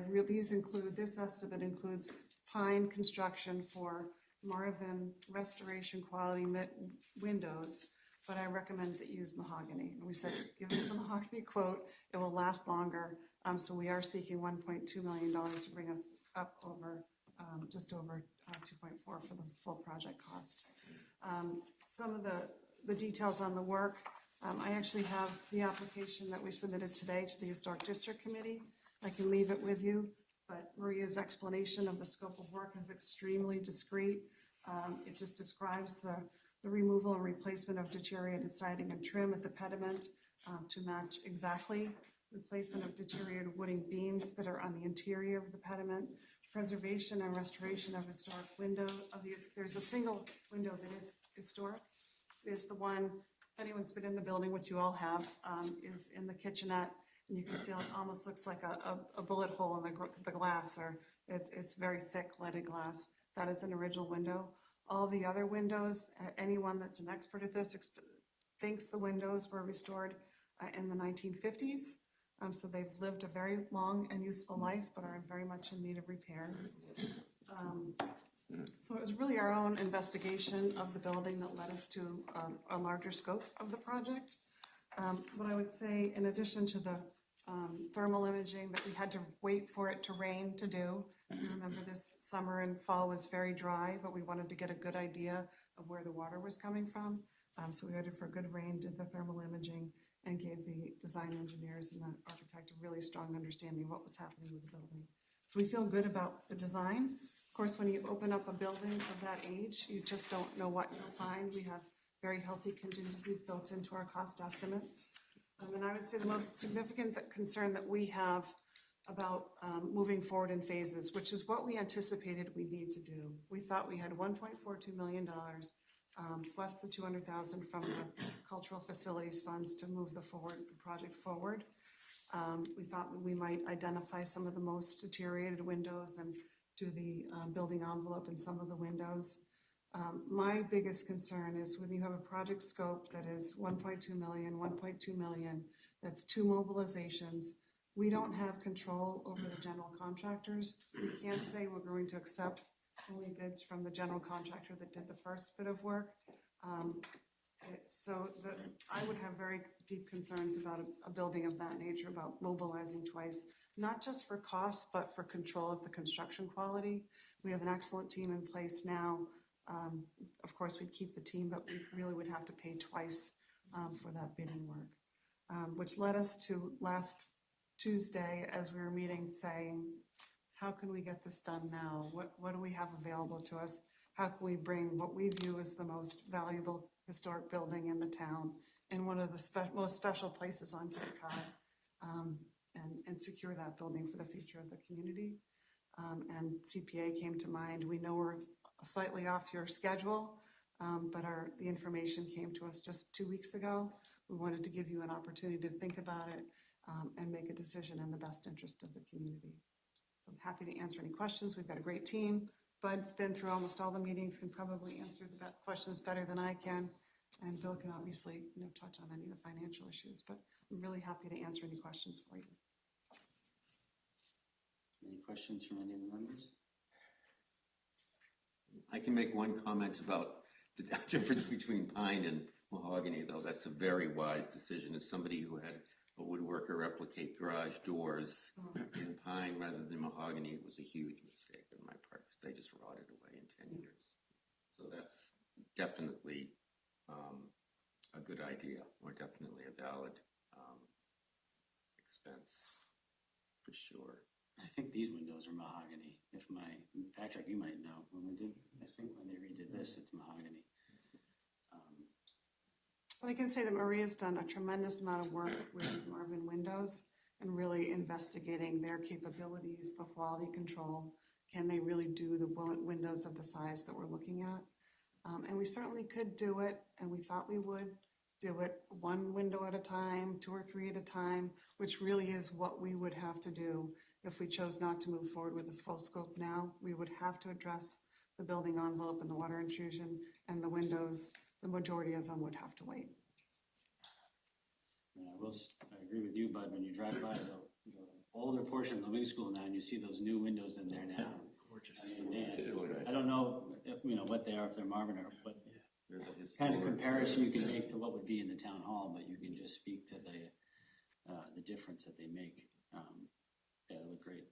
this estimate includes pine construction for Marvin restoration quality windows, but I recommend that you use mahogany. And we said, give us the mahogany quote, it will last longer. So we are seeking $1.2 million to bring us up over, just over 2.4 for the full project cost. Some of the details on the work, I actually have the application that we submitted today to the Historic District Committee. I can leave it with you, but Maria's explanation of the scope of work is extremely discreet. It just describes the removal and replacement of deteriorated siding and trim at the pediment to match exactly replacement of deteriorated wooden beams that are on the interior of the pediment, preservation and restoration of historic window. There's a single window that is historic. It is the one, if anyone's been in the building, which you all have, is in the kitchenette. And you can see how it almost looks like a bullet hole in the glass, or it's very thick leaded glass. That is an original window. All the other windows, anyone that's an expert at this thinks the windows were restored in the 1950s. So they've lived a very long and useful life, but are very much in need of repair. So it was really our own investigation of the building that led us to a larger scope of the project. What I would say, in addition to the thermal imaging that we had to wait for it to rain to do. Remember, this summer and fall was very dry, but we wanted to get a good idea of where the water was coming from. So we waited for a good rain, did the thermal imaging, and gave the design engineers and the architect a really strong understanding of what was happening with the building. So we feel good about the design. Of course, when you open up a building of that age, you just don't know what you'll find. We have very healthy contingencies built into our cost estimates. And I would say the most significant concern that we have about moving forward in phases, which is what we anticipated we need to do. We thought we had $1.42 million plus the $200,000 from the cultural facilities funds to move the project forward. We thought we might identify some of the most deteriorated windows and do the building envelope in some of the windows. My biggest concern is when you have a project scope that is 1.2 million, that's 2 mobilizations. We don't have control over the general contractors. We can't say we're going to accept only bids from the general contractor that did the first bit of work. I would have very deep concerns about a building of that nature, about mobilizing twice, not just for cost, but for control of the construction quality. We have an excellent team in place now. Of course, we'd keep the team, but we really would have to pay twice for that bidding work, which led us to last Tuesday, as we were meeting, saying, how can we get this done now? What do we have available to us? How can we bring what we view as the most valuable historic building in the town in one of the most special places on Cape Cod and secure that building for the future of the community? And CPA came to mind. We know we're slightly off your schedule, but the information came to us just 2 weeks ago. We wanted to give you an opportunity to think about it and make a decision in the best interest of the community. So I'm happy to answer any questions. We've got a great team. Bud's been through almost all the meetings, can probably answer the questions better than I can. And Bill can obviously touch on any of the financial issues, but I'm really happy to answer any questions for you. Any questions from any of the members? I can make one comment about the difference between pine and mahogany, though. That's a very wise decision. As somebody who had a woodwork woodworker replicate garage doors in pine rather than mahogany, it was a huge mistake on my part, because they just rotted away in 10 years. So that's definitely a good idea, or definitely a valid expense, for sure. I think these windows are mahogany. Patrick, you might know, when they redid this, it's mahogany. But I can say that Maria's done a tremendous amount of work with Marvin Windows and really investigating their capabilities, the quality control. Can they really do the windows of the size that we're looking at? And we certainly could do it, and we thought we would do it one window at a time, 2 or 3 at a time, which really is what we would have to do if we chose not to move forward with the full scope now. We would have to address the building envelope and the water intrusion, and the windows, the majority of them would have to wait. I agree with you, Bud, when you drive by the older portion of the wing school now, and you see those new windows in there now. Gorgeous. I mean, man, It looked nice. I don't know, what they are, if they're Marvin or what They're the kind of historic- comparison you can make to what would be in the town hall, but you can just speak to the difference that they make. Yeah, they look great.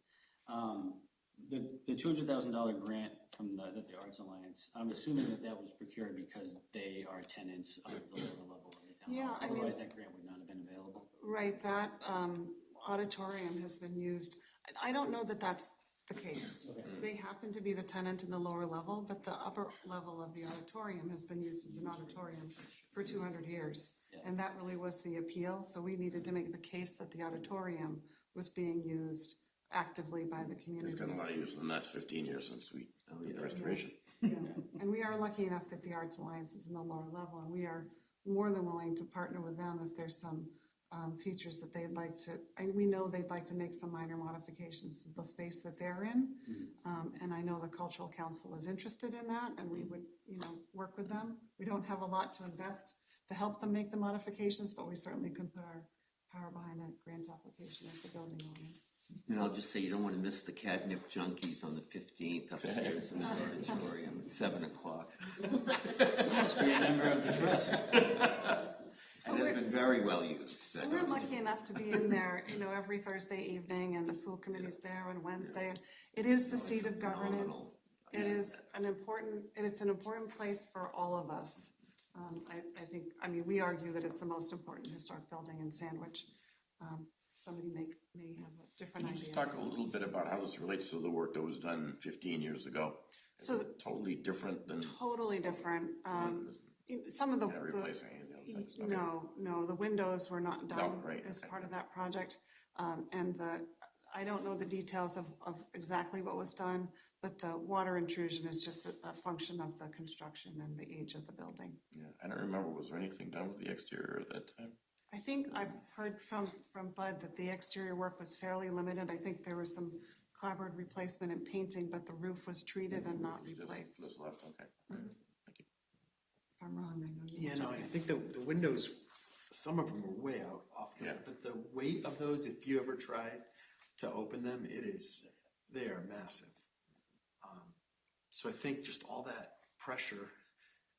The $200,000 grant from the Arts Alliance, I'm assuming that was procured because they are tenants of the lower level of the town Yeah, hall. I mean- Otherwise, that grant would not have been available. Right, that auditorium has been used. I don't know that that's the case. They happen to be the tenant in the lower level, but the upper level of the auditorium has been used as an auditorium for 200 years. And that really was the appeal, so we needed to make the case that the auditorium was being used actively by the community. It's got a lot of use in the last 15 years since we did the restoration. Yeah. And we are lucky enough that the Arts Alliance is in the lower level, and we are more than willing to partner with them if there's some features that they'd like to, we know they'd like to make some minor modifications to the space that they're in. And I know the Cultural Council is interested in that, and we would, work with them. We don't have a lot to invest to help them make the modifications, but we certainly can put our power behind a grant application as the building owner. And I'll just say, you don't want to miss the catnip junkies on the 15th upstairs in the auditorium at 7 o'clock. Must be a member of the trust. And it's been very well used. And we're lucky enough to be in there, every Thursday evening, and the school committee's there on Wednesday. And it is the seat of governance. It is an important place for all of us. I think, we argue that it's the most important historic building in Sandwich. Somebody may have a different Can you idea. just talk a little bit about how this relates to the work that was done 15 years ago? So Totally different than totally different. Some of the, not replacing any of the other things. Okay. no, the windows were not done right, as okay. part of that project. And I don't know the details of exactly what was done, but the water intrusion is just a function of the construction and the age of the building. Yeah, I don't remember, was there anything done with the exterior at that time? I think I've heard from Bud that the exterior work was fairly limited. I think there was some clapboard replacement and painting, but the roof was treated and not replaced. Just left, okay. Thank you. If I'm wrong, I know you. Yeah, no, I think the windows, some of them are way out off kilter, Yeah. but the weight of those, if you ever tried to open them, they are massive. So I think just all that pressure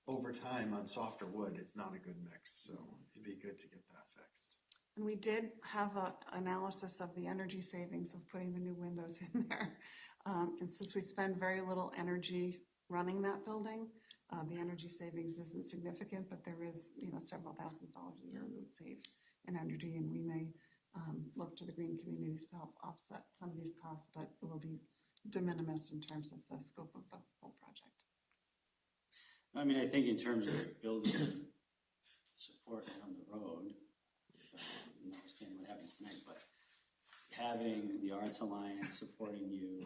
over time on softer wood is not a good mix, so it'd be good to get that fixed. And we did have an analysis of the energy savings of putting the new windows in there. And since we spend very little energy running that building, the energy savings isn't significant, but there is, several $1,000s a year we would save in energy, and we may look to the green communities to help offset some of these costs, but it will be de minimis in terms of the scope of the whole project. I think in terms of building support on the road, notwithstanding what happens tonight, but having the Arts Alliance supporting you,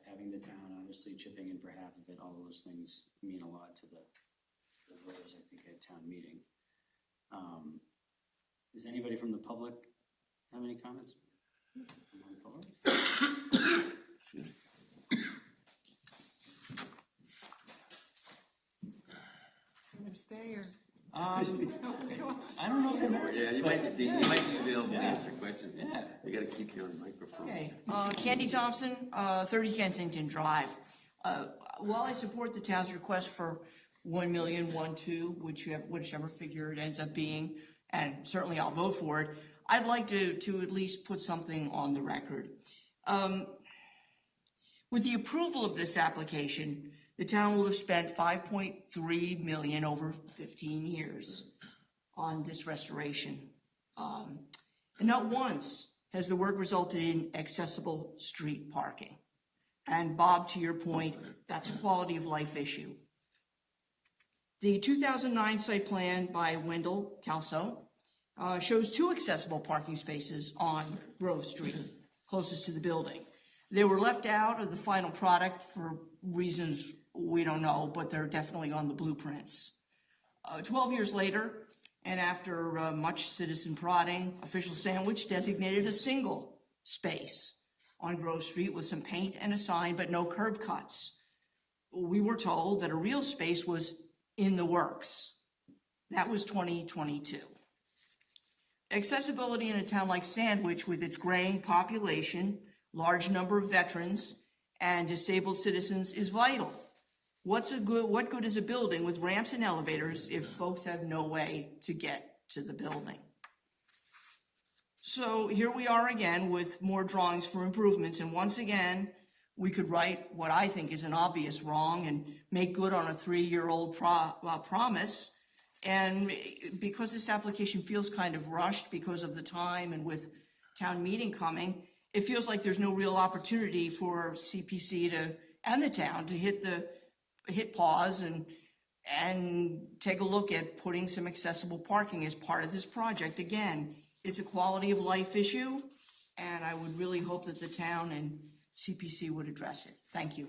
having the town obviously chipping in for half of it, all those things mean a lot to the voters, I think, at town meeting. Does anybody from the public have any comments? Come forward. I'm going to stay or? I don't know if it Yeah, you might be available to Yeah. answer questions. Yeah. We gotta keep you on the microphone. Okay, Candy Thompson, 30 Kensington Drive. While I support the town's request for 1,000,000, 1.2, whichever figure it ends up being, and certainly I'll vote for it, I'd like to at least put something on the record. With the approval of this application, the town will have spent $5.3 million over 15 years on this restoration. And not once has the work resulted in accessible street parking. And Bob, to your point, that's a quality of life issue. The 2009 site plan by Wendell Calso shows 2 accessible parking spaces on Grove Street, closest to the building. They were left out of the final product for reasons we don't know, but they're definitely on the blueprints. 12 years later, and after much citizen prodding, Official Sandwich designated a single space on Grove Street with some paint and a sign, but no curb cuts. We were told that a real space was in the works. That was 2022. Accessibility in a town like Sandwich, with its graying population, large number of veterans, and disabled citizens, is vital. What good is a building with ramps and elevators if folks have no way to get to the building? So here we are again with more drawings for improvements, and once again, we could right what I think is an obvious wrong and make good on a 3-year-old promise. And because this application feels kind of rushed because of the time and with town meeting coming, it feels like there's no real opportunity for CPC and the town to hit pause and take a look at putting some accessible parking as part of this project. Again, it's a quality of life issue, and I would really hope that the town and CPC would address it. Thank you.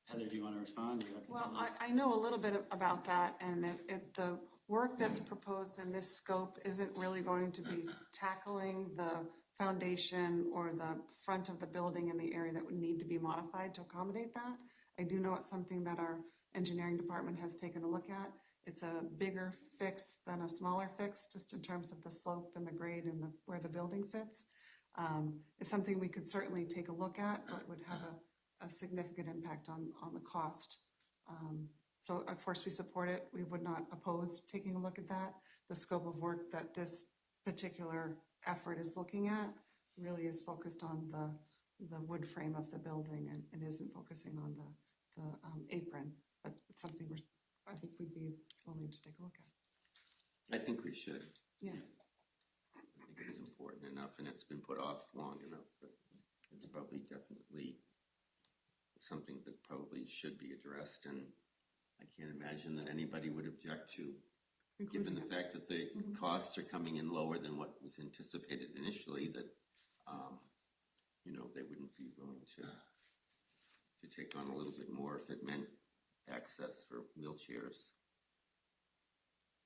Heather, do you want to respond? Well, I know a little bit about that, and the work that's proposed in this scope isn't really going to be tackling the foundation or the front of the building in the area that would need to be modified to accommodate that. I do know it's something that our engineering department has taken a look at. It's a bigger fix than a smaller fix, just in terms of the slope and the grade and where the building sits. It's something we could certainly take a look at, but would have a significant impact on the cost. So of course we support it. We would not oppose taking a look at that. The scope of work that this particular effort is looking at really is focused on the wood frame of the building and isn't focusing on the apron. But it's something I think we'd be willing to take a look at. I think we should. Yeah. I think it's important enough, and it's been put off long enough that it's probably definitely something that probably should be addressed, and I can't imagine that anybody would object to, given the fact that the costs are coming in lower than what was anticipated initially, that, they wouldn't be willing to take on a little bit more if it meant access for wheelchairs.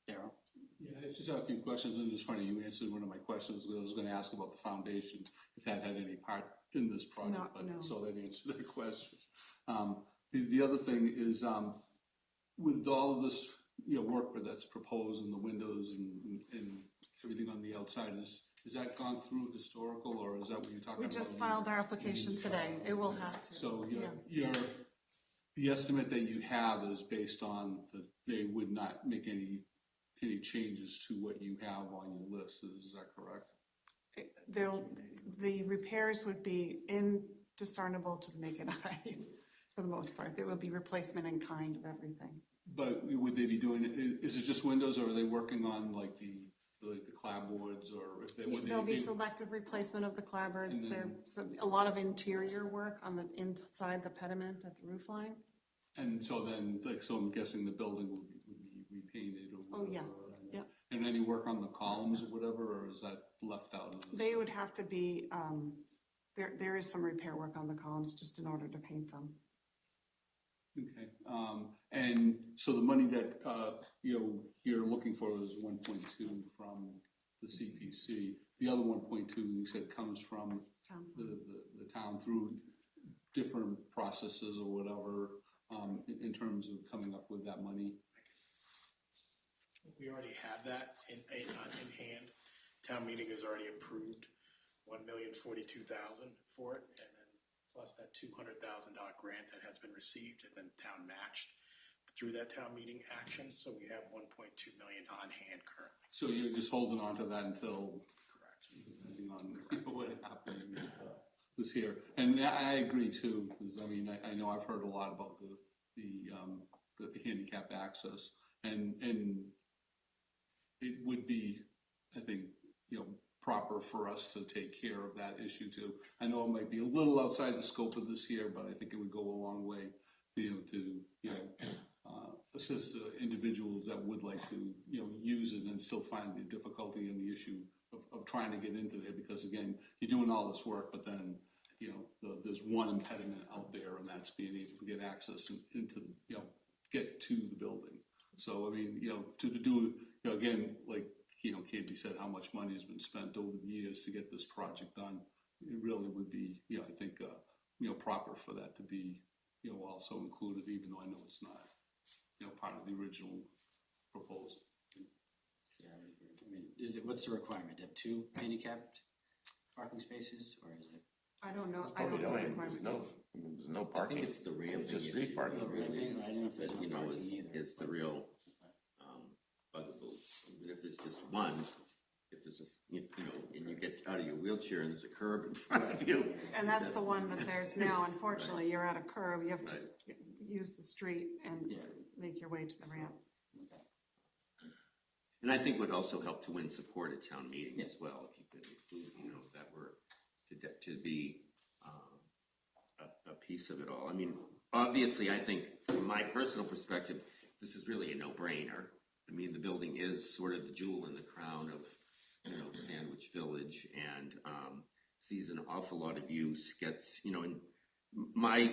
Daryl? Yeah, I just have a few questions, and it's funny, you answered one of my questions. I was gonna ask about the foundation, if that had any part in this project, but No. so that answered the question. The other thing is, with all of this, work that's proposed in the windows and everything on the outside, is that gone through historical, or is that what you're talking We about? just filed our application today. It will have to. So Yeah. the estimate that you have is based on they would not make any changes to what you have on your list, is that correct? The repairs would be indiscernible to the naked eye, for the most part. There would be replacement in kind of everything. But would they be doing, is it just windows, or are they working on like the clapboards, or if There'll be selective replacement of the clapboards. There's a lot of interior work on the inside the pediment at the roof line. And so then, so I'm guessing the building would be repainted or Oh, whatever? yes, yeah. And any work on the columns or whatever, or is that left out of this? They would have to be, there is some repair work on the columns just in order to paint them. Okay, and so the money that, you're looking for is 1.2 from the CPC. The other 1.2, you said, comes from Town the town through different processes or whatever, in terms of coming up with that money. We already have that in hand. Town meeting has already approved $1,042,000 for it, and then plus that $200,000 grant that has been received and then town matched. through that town meeting action, so we have 1.2 million on hand currently. So you're just holding on to that until, depending on what happened this year. And I agree too, because I mean, I know I've heard a lot about the handicap access, and it would be, I think, proper for us to take care of that issue too. I know it might be a little outside the scope of this year, but I think it would go a long way, to assist individuals that would like to, use it and still find the difficulty and the issue of trying to get into there, because again, you're doing all this work, but then, there's one impediment out there, and that's being able to get access into, get to the building. So, I mean, to do, again, like, Candy said, how much money has been spent over the years to get this project done. It really would be, I think, proper for that to be, also included, even though I know it's not, part of the original proposal. Yeah, I mean, what's the requirement? To have 2 handicapped parking spaces, or is it? I don't know. I Probably don't know the there's requirement. no I parking. think it's the ramping It's just issue. street parking. Really, I don't know if there's that, no parking is either. the real bugaboo. Even if there's just one, if there's and you get out of your wheelchair and there's a curb in front of you. And that's the one that there's now. Unfortunately, you're at a curve. You have to Right. use the street and Yeah. make your way to the ramp. And I think would also help to win support at town meeting as well, if you could include, if that were to be a piece of it all. I mean, obviously, I think from my personal perspective, this is really a no-brainer. I mean, the building is sort of the jewel in the crown of, Sandwich Village, and sees an awful lot of use, gets, and my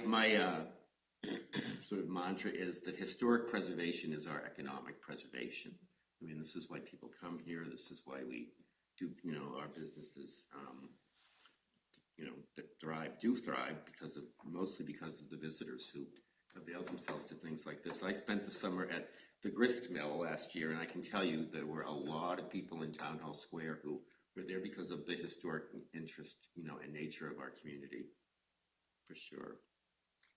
sort of mantra is that historic preservation is our economic preservation. I mean, this is why people come here. This is why we do, our businesses, do thrive mostly because of the visitors who avail themselves to things like this. I spent the summer at the grist mill last year, and I can tell you there were a lot of people in Town Hall Square who were there because of the historic interest, and nature of our community, for sure.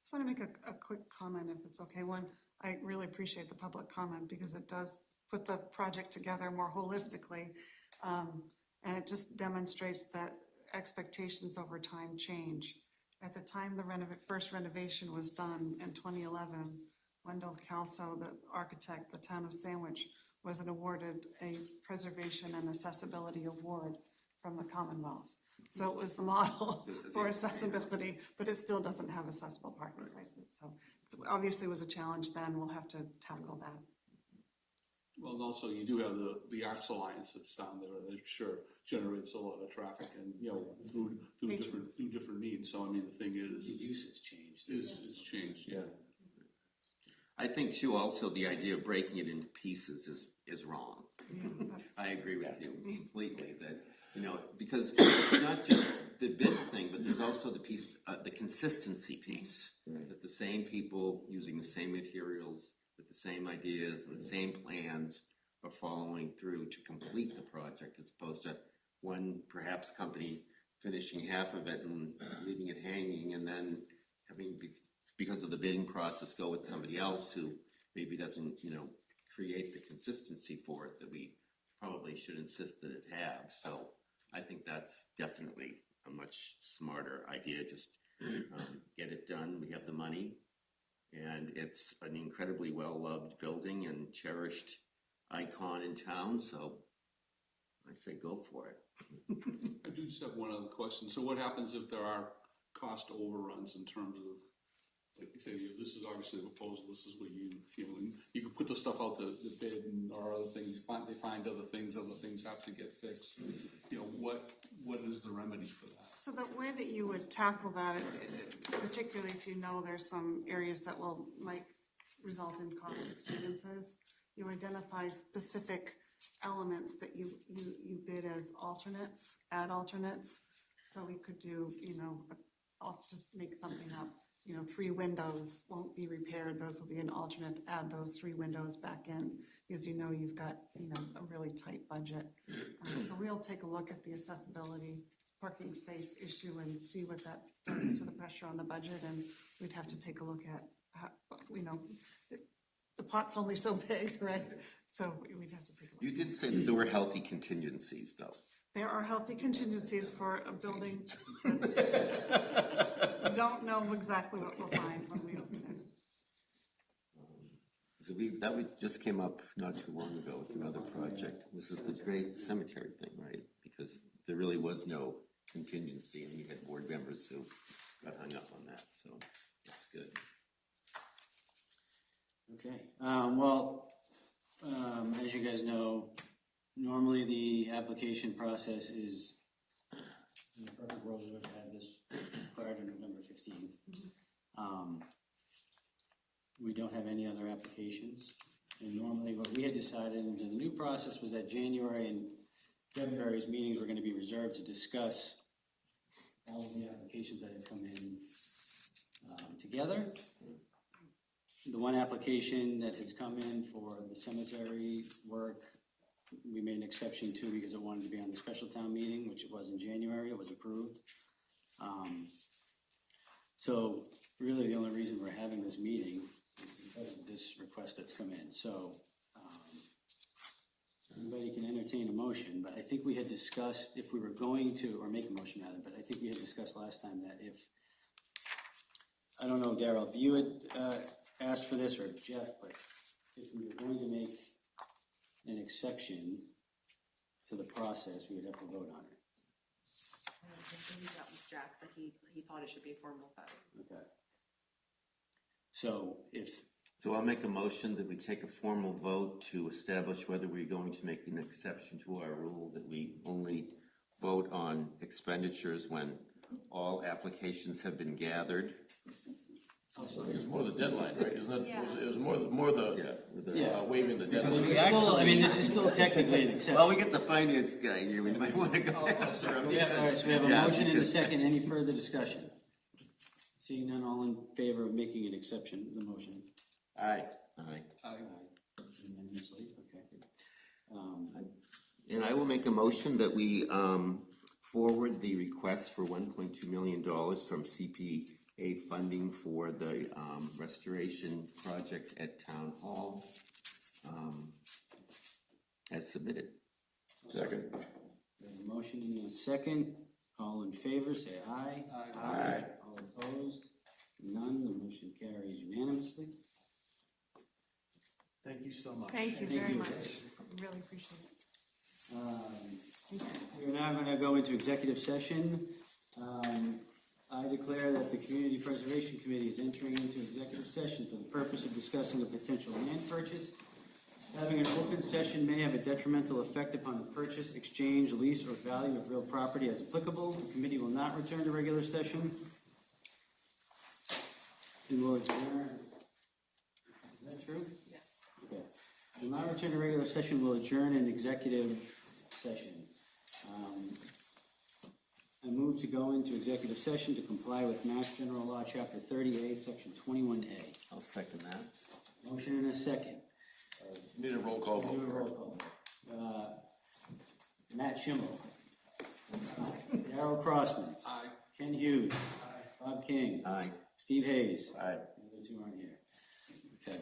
Just want to make a quick comment, if it's okay. One, I really appreciate the public comment because it does put the project together more holistically. And it just demonstrates that expectations over time change. At the time the first renovation was done in 2011, Wendell Kelso, the architect, the town of Sandwich, was awarded a preservation and accessibility award from the Commonwealth. So it was the model for accessibility, but it still doesn't have accessible parking places. So it obviously was a challenge then. We'll have to tackle that. Well, and also you do have the Arts Alliance that's down there, that I'm sure generates a lot of traffic and, through different means. So, I mean, the thing is, The use has changed. it's changed, yeah. I think too, also the idea of breaking it into pieces is wrong. Yeah, that's, I agree with you completely that, because it's not just the bid thing, but there's also the piece, the consistency piece. That the same people using the same materials, with the same ideas and the same plans are following through to complete the project, as opposed to one perhaps company finishing half of it and leaving it hanging, and then having, because of the bidding process, go with somebody else who maybe doesn't, create the consistency for it that we probably should insist that it have. So I think that's definitely a much smarter idea. Just get it done. We have the money, and it's an incredibly well-loved building and cherished icon in town. So I say go for it. I do just have one other question. So what happens if there are cost overruns in terms of, like you say, this is obviously a proposal, this is what you and you can put the stuff out the bid or other things, they find other things have to get fixed. What is the remedy for that? so the way that you would tackle that, particularly if you know there's some areas that might result in cost exceedances, you identify specific elements that you bid as alternates, add alternates. So we could do, I'll just make something up. 3 windows won't be repaired. Those will be an alternate. Add those 3 windows back in because you've got a really tight budget. So we'll take a look at the accessibility parking space issue and see what that does to the pressure on the budget. And we'd have to take a look at how, the pot's only so big, right? So we'd have to take a look. You did say that there were healthy contingencies, though. There are healthy contingencies for a building that's, we don't know exactly what we'll find when we open it. So just came up not too long ago with another project. This is the great cemetery thing, right? Because there really was no contingency, and we had board members who got hung up on that, so it's good. Okay, as you guys know, normally the application process is, in the perfect world, we would have had this prior to November 15th. We don't have any other applications, and normally what we had decided in the new process was that January and February's meetings were going to be reserved to discuss all of the applications that had come in together. The one application that has come in for the cemetery work, we made an exception to because it wanted to be on the special town meeting, which it was in January, it was approved. So really the only reason we're having this meeting is because of this request that's come in. So anybody can entertain a motion, but I think we had discussed if we were going to, or make a motion rather, but I think we had discussed last time that if, I don't know, Darryl, if you had asked for this, or Jeff, but if we were going to make an exception to the process, we would have to vote on it. I believe that was Jeff, that he thought it should be a formal vote. Okay. So So I'll make a motion that we take a formal vote to establish whether we're going to make an exception to our rule that we only vote on expenditures when all applications have been gathered. It was more the deadline, right? Isn't it? Yeah. It was more the Yeah. waiving the Because deadline. we this is still technically an exception. Well, we get the finance guy here, we might want to go after him. Yeah, all right, so we have a Yeah, motion and a because- second. Any further discussion? Seeing none, all in favor of making an exception to the motion? Aye. Unanimously, okay. And I will make a motion that we forward the request for $1.2 million from CPA funding for the restoration project at Town Hall as submitted. Second. We have a motion and a second. All in favor, say aye. Aye. All opposed? None. The motion carries unanimously. Thank you so much. Thank you Thank very you. much. Really appreciate it. We're now going to go into executive session. I declare that the Community Preservation Committee is entering into executive session for the purpose of discussing a potential land purchase. Having an open session may have a detrimental effect upon the purchase, exchange, lease, or value of real property as applicable. The committee will not return to regular session. And will adjourn. Is that true? Yes. Okay. Will not return to regular session, will adjourn in executive session. I move to go into executive session to comply with Mass General Law, Chapter 30A, Section 21A. I'll second that. Motion and a second. Need a roll call Do a vote. roll call. Matt Schimmel. Darrell Crossman. Aye. Ken Hughes. Bob King. Aye. Steve Hayes. Aye. The other two aren't here. Okay.